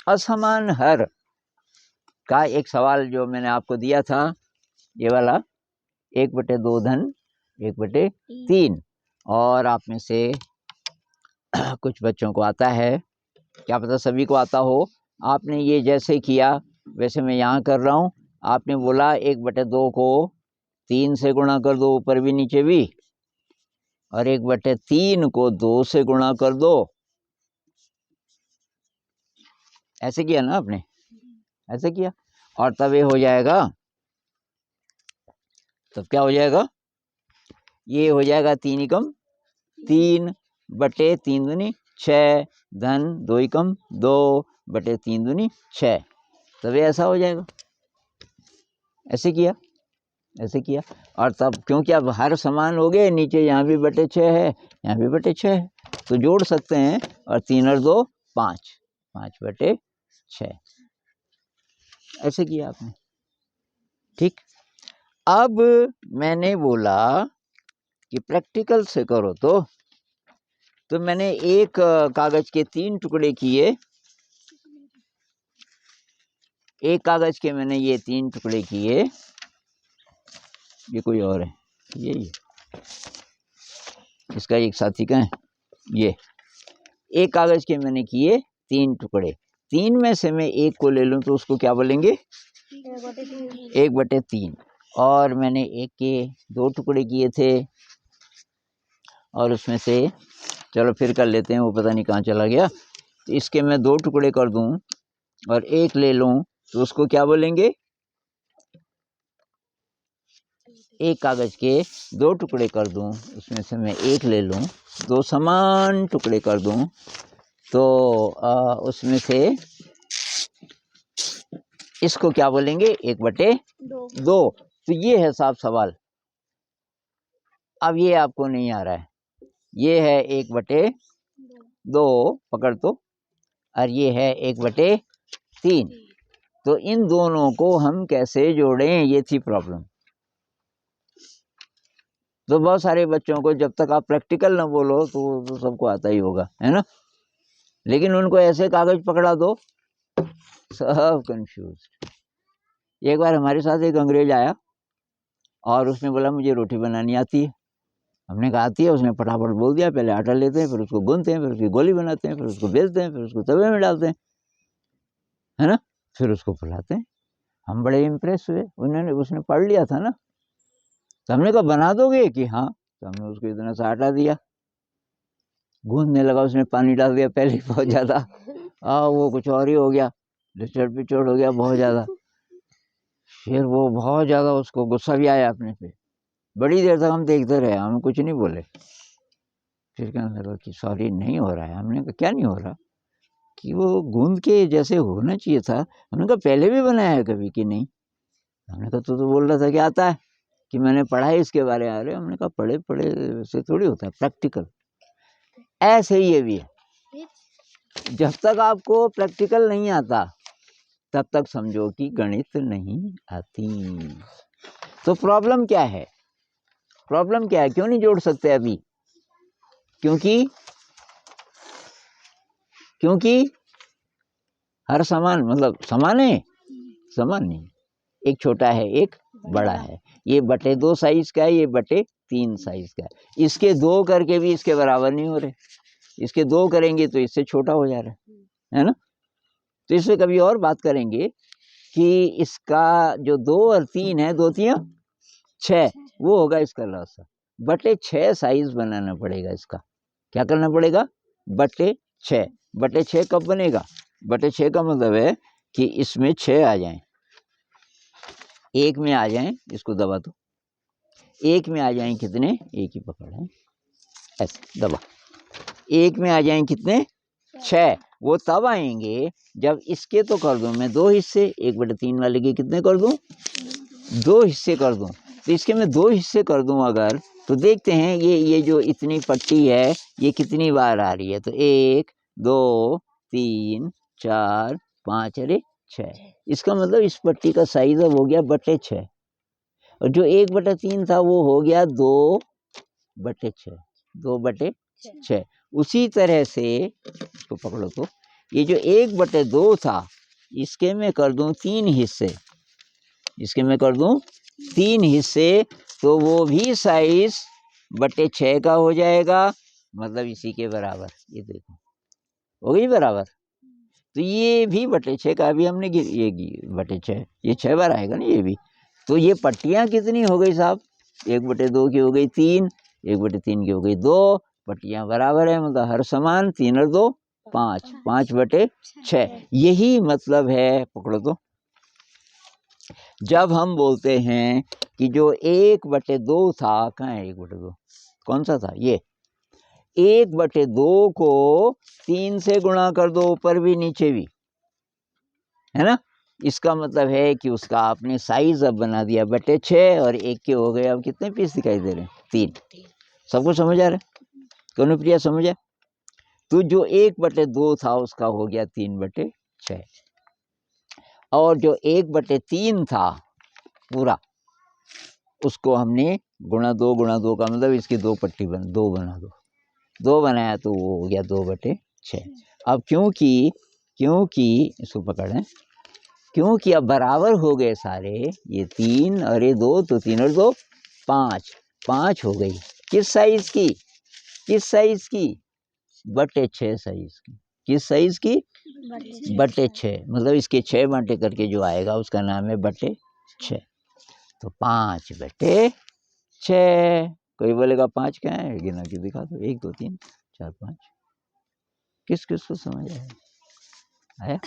असमान हर का एक सवाल जो मैंने आपको दिया था, ये वाला 1/2 धन 1/3, और आप में से कुछ बच्चों को आता है, क्या पता सभी को आता हो। आपने ये जैसे किया वैसे मैं यहाँ कर रहा हूँ। आपने बोला 1/2 को 3 से गुणा कर दो, ऊपर भी नीचे भी, और 1/3 को 2 से गुणा कर दो। ऐसे किया ना आपने, ऐसे किया, और तब ये हो जाएगा, तब क्या हो जाएगा, ये हो जाएगा 3 एकम 3/3 दूनी 6 धन 2 एकम 2/3 दूनी 6, तब ये ऐसा हो जाएगा। ऐसे किया, ऐसे किया, और तब क्योंकि अब हर समान हो गए, नीचे यहाँ भी 6 है, यहाँ भी 6 है, तो जोड़ सकते हैं, और 3 और 2 5, 5/6, ऐसे किया आपने। ठीक, अब मैंने बोला कि प्रैक्टिकल से करो, तो मैंने एक कागज के 3 टुकड़े किए, एक कागज के मैंने ये 3 टुकड़े किए, ये कोई और है, ये इसका एक साथी का है, ये एक कागज के मैंने किए 3 टुकड़े, 3 में से मैं एक को ले लूं तो उसको क्या बोलेंगे, 1/3, और मैंने एक के 2 टुकड़े किए थे, और उसमें से चलो फिर कर लेते हैं, वो पता नहीं कहाँ चला गया, तो इसके मैं 2 टुकड़े कर दूं और एक ले लूं तो उसको क्या बोलेंगे, एक कागज के 2 टुकड़े कर दूं, उसमें से मैं एक ले लूं, 2 समान टुकड़े कर दूं, तो उसमें से इसको क्या बोलेंगे, 1/2। तो ये है साफ सवाल। अब ये आपको नहीं आ रहा है, ये है 1/2 पकड़ तो, और ये है 1/3, तो इन दोनों को हम कैसे जोड़ें, ये थी प्रॉब्लम। तो बहुत सारे बच्चों को जब तक आप प्रैक्टिकल ना बोलो तो सबको आता ही होगा, है ना, लेकिन उनको ऐसे कागज पकड़ा दो, सब कंफ्यूज। एक बार हमारे साथ एक अंग्रेज आया और उसने बोला मुझे रोटी बनानी आती है। हमने कहा आती है, उसने फटाफट बोल दिया, पहले आटा लेते हैं, फिर उसको गूंथते हैं, फिर उसकी गोली बनाते हैं, फिर उसको बेलते हैं, फिर उसको तवे में डालते हैं, है ना, फिर उसको फुलाते हैं। हम बड़े इम्प्रेस हुए, उसने पढ़ लिया था ना, तो हमने कहा बना दोगे कि हाँ, तो हमने उसको इतना सा आटा दिया, गूंथने लगा, उसने पानी डाल दिया पहले ही बहुत ज़्यादा, वो कुछ और ही हो गया, लिचड़ पिचड़ हो गया बहुत ज़्यादा। फिर वो बहुत ज़्यादा उसको गुस्सा भी आया अपने पे, बड़ी देर तक हम देखते रहे, हम कुछ नहीं बोले। फिर कहने लगा कि सॉरी नहीं हो रहा है। हमने कहा क्या नहीं हो रहा, कि वो गूंद के जैसे होना चाहिए था। हमने कहा पहले भी बनाया है कभी कि नहीं। हमने कहा तो बोल रहा था कि आता है, कि मैंने पढ़ा है इसके बारे में। अरे हमने कहा पढ़े से थोड़ी होता है, प्रैक्टिकल। ऐसे ही ये भी है, जब तक आपको प्रैक्टिकल नहीं आता तब तक समझो कि गणित नहीं आती। तो प्रॉब्लम क्या है, प्रॉब्लम क्या है, क्यों नहीं जोड़ सकते अभी, क्योंकि हर समान, मतलब समान है, समान नहीं, एक छोटा है एक बड़ा है, ये 2/2 साइज का है, ये 3 साइज का है। इसके 2 करके भी इसके बराबर नहीं हो रहे, इसके 2 करेंगे तो इससे छोटा हो जा रहा है ना। तो इससे कभी और बात करेंगे कि इसका जो 2 और 3 है, 2 3 6, वो होगा इसका लॉस। 6 साइज बनाना पड़ेगा इसका। क्या करना पड़ेगा, 6 6 कब बनेगा, 6 का मतलब है कि इसमें 6 आ जाएं, एक में आ जाएं, इसको दबा दो, एक में आ जाएं कितने, एक ही पकड़ है, ऐसे दबा, एक में आ जाएं कितने 6। वो तब आएंगे जब इसके तो कर दूं मैं 2 हिस्से, 1/3 वाले के कितने कर दूं, 2 हिस्से कर दूं। तो इसके मैं 2 हिस्से कर दूं अगर, तो देखते हैं ये जो इतनी पट्टी है ये कितनी बार आ रही है। तो 1 2 3 4 5, अरे 6। इसका मतलब इस पट्टी का साइज अब हो गया 6/6, और जो 1/3 था वो हो गया 2/6, 2/6। उसी तरह से इसको पकड़ो तो ये जो 1/2 था, इसके मैं कर दूं 3 हिस्से, इसके मैं कर दूं 3 हिस्से, तो वो भी साइज 6 का हो जाएगा, मतलब इसी के बराबर। ये देखो हो गई बराबर। तो ये भी 6 का भी हमने ये 6, ये 6 बार आएगा ना ये भी। तो ये पट्टियां कितनी हो गई साहब? 1/2 की हो गई 3, 1/3 की हो गई 2, पट्टियां बराबर है, मतलब हर समान, 3 और 2 5, 5/6। यही मतलब है, पकड़ो तो, जब हम बोलते हैं कि जो 1/2 था, कहाँ है 1/2, कौन सा था ये? 1/2 को 3 से गुणा कर दो, ऊपर भी नीचे भी, है ना। इसका मतलब है कि उसका आपने साइज अब बना दिया 6, और 1 के हो गए अब कितने पीस दिखाई दे रहे हैं? 3। सबको समझ आ रहा है? कौन प्रिया समझा? तो जो 1/2 था उसका हो गया 3/6, और जो 1/3 था पूरा, उसको हमने गुणा 2 का मतलब इसकी 2 पट्टी 2 बना दो, 2 बनाया तो वो हो गया 2/6। अब क्योंकि इसको पकड़ें, क्योंकि अब बराबर हो गए सारे, ये 3 और ये 2, तो 3 और 2 5, 5 हो गई। किस साइज की? किस साइज की? 6 साइज की। किस साइज की? 6, मतलब इसके 6 बांटे करके जो आएगा उसका नाम है 6। तो 5/6। कोई बोलेगा 5 क्या है, गिना के दिखा दो, 1 2 3 4 5। किस किस को समझ आया?